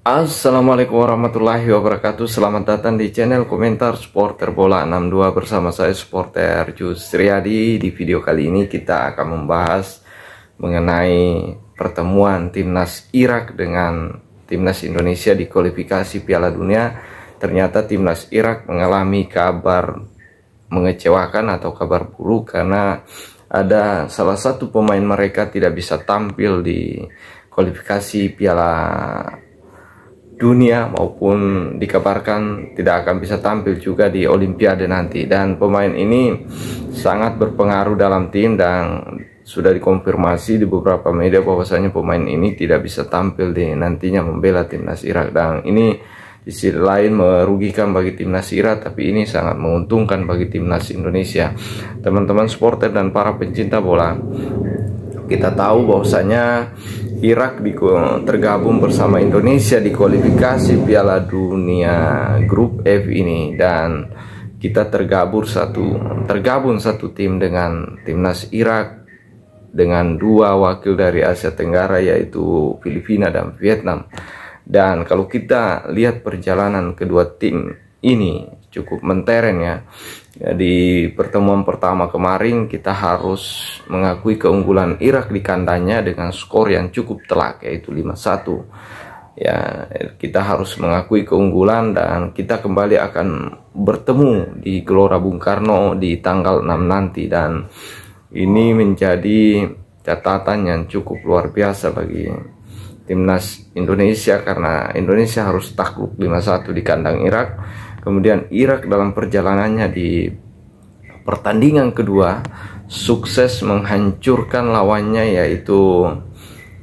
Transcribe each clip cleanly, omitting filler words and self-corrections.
Assalamualaikum warahmatullahi wabarakatuh. Selamat datang di channel komentar supporter bola 62 bersama saya supporter Jusriyadi. Di video kali ini kita akan membahas mengenai pertemuan timnas Irak dengan timnas Indonesia di kualifikasi Piala Dunia. Ternyata timnas Irak mengalami kabar mengecewakan atau kabar buruk karena ada salah satu pemain mereka tidak bisa tampil di kualifikasi Piala Dunia, maupun dikabarkan tidak akan bisa tampil juga di Olimpiade nanti. Dan pemain ini sangat berpengaruh dalam tim dan sudah dikonfirmasi di beberapa media bahwasanya pemain ini tidak bisa tampil di nantinya membela timnas Irak. Dan ini di sisi lain merugikan bagi timnas Irak, tapi ini sangat menguntungkan bagi timnas Indonesia. Teman-teman supporter dan para pencinta bola, kita tahu bahwasanya Irak tergabung bersama Indonesia di kualifikasi Piala Dunia Grup F ini, dan kita tergabung satu tim dengan timnas Irak dengan dua wakil dari Asia Tenggara, yaitu Filipina dan Vietnam. Dan kalau kita lihat perjalanan kedua tim ini cukup mentereng ya. Di pertemuan pertama kemarin kita harus mengakui keunggulan Irak di kandangnya dengan skor yang cukup telak, yaitu 5-1. Ya, kita harus mengakui keunggulan dan kita kembali akan bertemu di Gelora Bung Karno di tanggal 6 nanti, dan ini menjadi catatan yang cukup luar biasa bagi timnas Indonesia karena Indonesia harus takluk 5-1 di kandang Irak. Kemudian Irak dalam perjalanannya di pertandingan kedua sukses menghancurkan lawannya, yaitu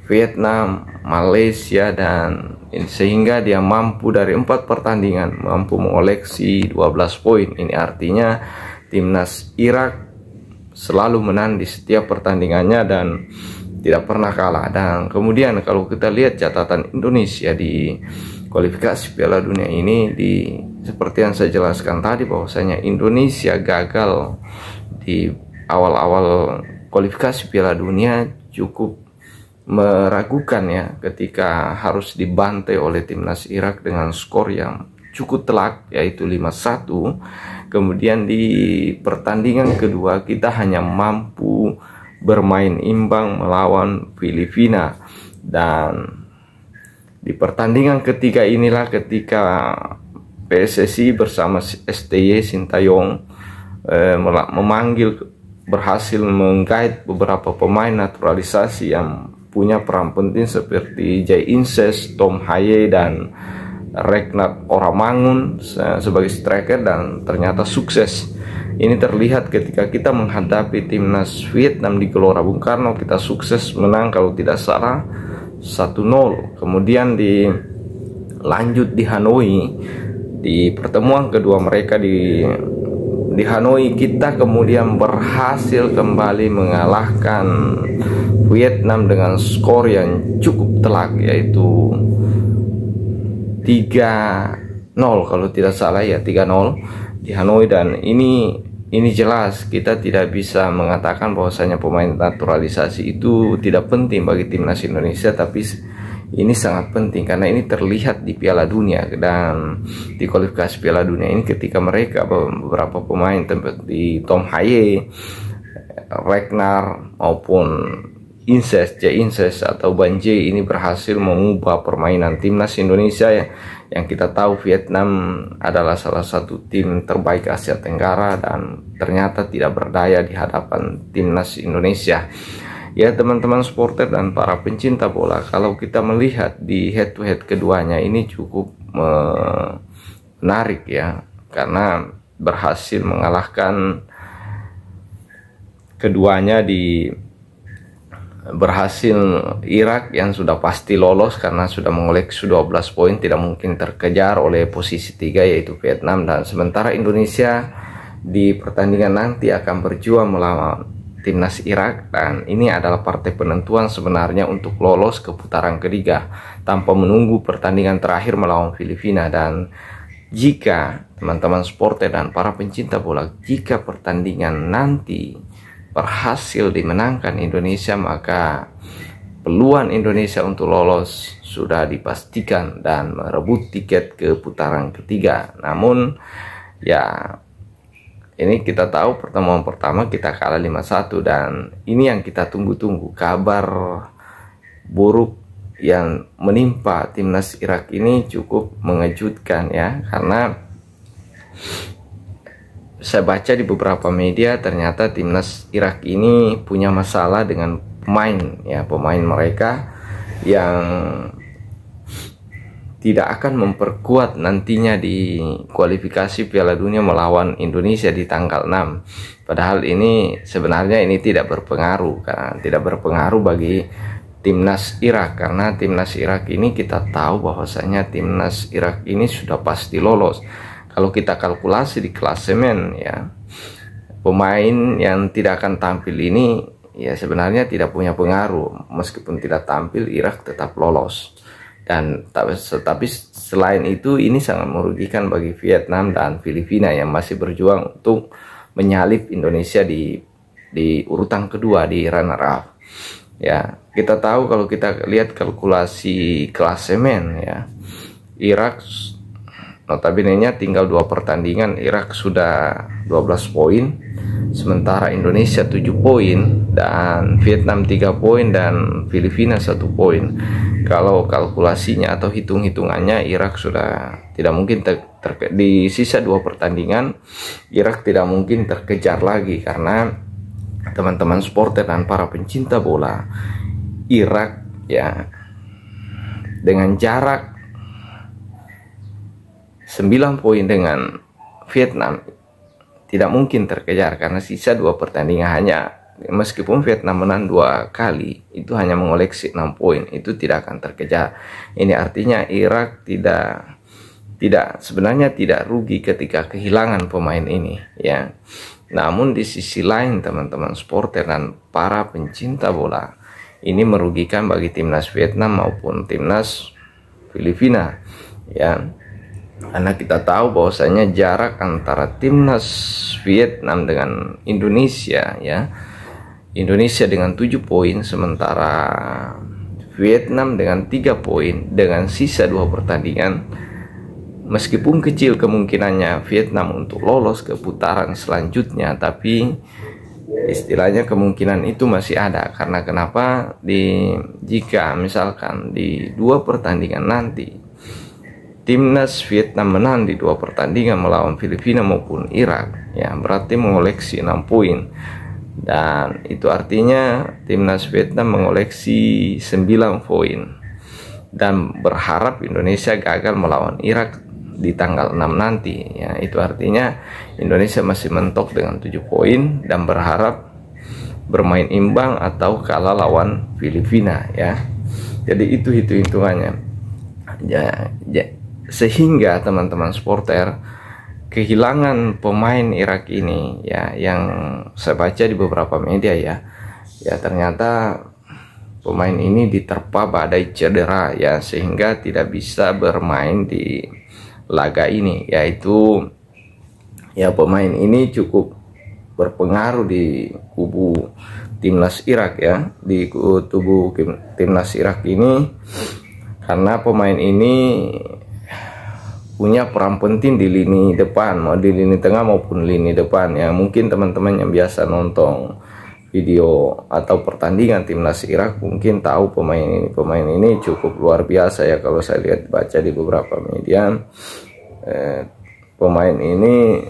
Vietnam, Malaysia, dan sehingga dia mampu dari 4 pertandingan mampu mengoleksi 12 poin. Ini artinya timnas Irak selalu menang di setiap pertandingannya dan tidak pernah kalah. Dan kemudian kalau kita lihat catatan Indonesia di kualifikasi Piala Dunia ini, seperti yang saya jelaskan tadi bahwasanya Indonesia gagal di awal-awal kualifikasi Piala Dunia cukup meragukan ya, ketika harus dibantai oleh timnas Irak dengan skor yang cukup telak, yaitu 5-1. Kemudian di pertandingan kedua kita hanya mampu bermain imbang melawan Filipina, dan di pertandingan ketiga inilah ketika PSSI bersama STY Sintayong berhasil menggait beberapa pemain naturalisasi yang punya peran penting seperti Jay Inces, Tom Haye, dan Reknat Oramangun sebagai striker, dan ternyata sukses. Ini terlihat ketika kita menghadapi timnas Vietnam di Gelora Bung Karno, kita sukses menang kalau tidak salah 1-0. Kemudian lanjut di Hanoi, di pertemuan kedua mereka di Hanoi, kita kemudian berhasil kembali mengalahkan Vietnam dengan skor yang cukup telak, yaitu 3-0 kalau tidak salah ya, 3-0 di Hanoi. Dan ini jelas kita tidak bisa mengatakan bahwasanya pemain naturalisasi itu tidak penting bagi timnas Indonesia, tapi ini sangat penting karena ini terlihat di Piala Dunia. Dan di kualifikasi Piala Dunia ini ketika mereka beberapa pemain seperti Tom Haye, Reknar, maupun Jay Inces atau Banjay ini berhasil mengubah permainan timnas Indonesia ya, yang kita tahu Vietnam adalah salah satu tim terbaik Asia Tenggara dan ternyata tidak berdaya di hadapan timnas Indonesia. Ya teman-teman supporter dan para pencinta bola, kalau kita melihat di head to head keduanya ini cukup menarik ya, karena berhasil mengalahkan keduanya berhasil Irak yang sudah pasti lolos karena sudah mengoleksi 12 poin, tidak mungkin terkejar oleh posisi 3 yaitu Vietnam. Dan sementara Indonesia di pertandingan nanti akan berjuang melawan timnas Irak, dan ini adalah partai penentuan sebenarnya untuk lolos ke putaran ketiga tanpa menunggu pertandingan terakhir melawan Filipina. Dan jika teman-teman supporter dan para pencinta bola, jika pertandingan nanti berhasil dimenangkan Indonesia, maka peluang Indonesia untuk lolos sudah dipastikan dan merebut tiket ke putaran ketiga. Namun ya ini kita tahu pertemuan pertama kita kalah 5-1, dan ini yang kita tunggu-tunggu. Kabar buruk yang menimpa timnas Irak ini cukup mengejutkan ya, karena saya baca di beberapa media ternyata timnas Irak ini punya masalah dengan pemain mereka yang tidak akan memperkuat nantinya di kualifikasi Piala Dunia melawan Indonesia di tanggal 6. Padahal ini sebenarnya ini tidak berpengaruh, karena tidak berpengaruh bagi timnas Irak, karena timnas Irak ini kita tahu bahwasanya timnas Irak ini sudah pasti lolos. Kalau kita kalkulasi di klasemen ya, pemain yang tidak akan tampil ini ya sebenarnya tidak punya pengaruh. Meskipun tidak tampil, Irak tetap lolos. Dan tapi selain itu ini sangat merugikan bagi Vietnam dan Filipina yang masih berjuang untuk menyalip Indonesia di urutan kedua, di runner up. Ya, kita tahu kalau kita lihat kalkulasi klasemen ya, Irak notabene-nya tinggal 2 pertandingan, Irak sudah 12 poin, sementara Indonesia 7 poin, dan Vietnam 3 poin, dan Filipina 1 poin. Kalau kalkulasinya atau hitung-hitungannya, Irak sudah tidak mungkin di sisa 2 pertandingan, Irak tidak mungkin terkejar lagi, karena teman-teman supporter dan para pencinta bola, Irak ya dengan jarak 9 poin dengan Vietnam tidak mungkin terkejar, karena sisa 2 pertandingan hanya, meskipun Vietnam menang 2 kali, itu hanya mengoleksi 6 poin, itu tidak akan terkejar. Ini artinya Irak sebenarnya tidak rugi ketika kehilangan pemain ini ya. Namun di sisi lain teman-teman supporter dan para pencinta bola, ini merugikan bagi timnas Vietnam maupun timnas Filipina ya. Karena kita tahu bahwasanya jarak antara timnas Vietnam dengan Indonesia ya, Indonesia dengan 7 poin, sementara Vietnam dengan 3 poin dengan sisa 2 pertandingan. Meskipun kecil kemungkinannya Vietnam untuk lolos ke putaran selanjutnya, tapi istilahnya kemungkinan itu masih ada. Karena kenapa? Jika misalkan di 2 pertandingan nanti timnas Vietnam menang di 2 pertandingan melawan Filipina maupun Irak ya, berarti mengoleksi 6 poin, dan itu artinya timnas Vietnam mengoleksi 9 poin, dan berharap Indonesia gagal melawan Irak di tanggal 6 nanti ya. Itu artinya Indonesia masih mentok dengan 7 poin dan berharap bermain imbang atau kalah lawan Filipina ya. Jadi itu hitung-hitungannya ya. Sehingga teman-teman supporter, kehilangan pemain Irak ini ya, yang saya baca di beberapa media ya ternyata pemain ini diterpa badai cedera ya, sehingga tidak bisa bermain di laga ini. Yaitu ya, pemain ini cukup berpengaruh di kubu timnas Irak ya, di tubuh timnas Irak ini, karena pemain ini punya peran penting di lini depan, mau di lini tengah maupun lini depan ya. Mungkin teman-teman yang biasa nonton video atau pertandingan timnas Irak mungkin tahu pemain ini cukup luar biasa ya. Kalau saya lihat baca di beberapa media, pemain ini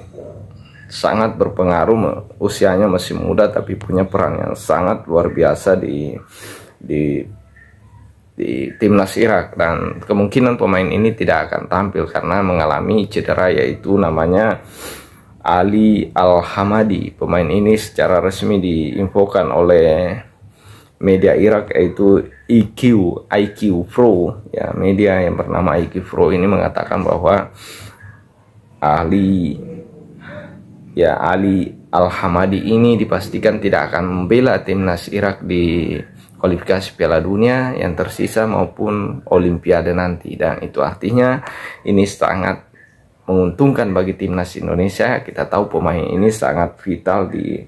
sangat berpengaruh, usianya masih muda tapi punya peran yang sangat luar biasa di timnas Irak, dan kemungkinan pemain ini tidak akan tampil karena mengalami cedera, yaitu namanya Ali Al-Hamadi. Pemain ini secara resmi diinfokan oleh media Irak, yaitu IQ Pro ya. Media yang bernama IQ Pro ini mengatakan bahwa Ali Al-Hamadi ini dipastikan tidak akan membela timnas Irak di kualifikasi Piala Dunia yang tersisa maupun Olimpiade nanti. Dan itu artinya ini sangat menguntungkan bagi timnas Indonesia. Kita tahu pemain ini sangat vital di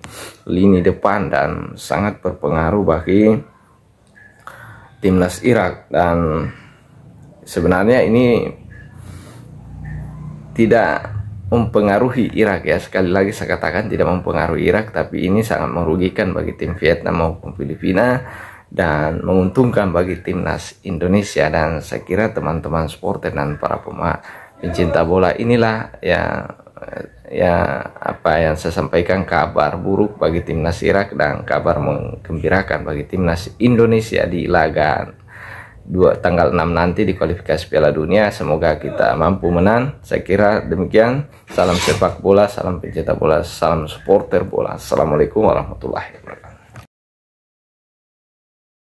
lini depan dan sangat berpengaruh bagi timnas Irak. Dan sebenarnya ini tidak mempengaruhi Irak ya, sekali lagi saya katakan tidak mempengaruhi Irak, tapi ini sangat merugikan bagi tim Vietnam maupun Filipina dan menguntungkan bagi timnas Indonesia. Dan saya kira teman-teman supporter dan para pencinta bola, inilah ya apa yang saya sampaikan, kabar buruk bagi timnas Irak dan kabar menggembirakan bagi timnas Indonesia di laga tanggal 6 nanti di kualifikasi Piala Dunia. Semoga kita mampu menang. Saya kira demikian. Salam sepak bola, salam pencinta bola, salam supporter bola. Assalamualaikum warahmatullahi wabarakatuh.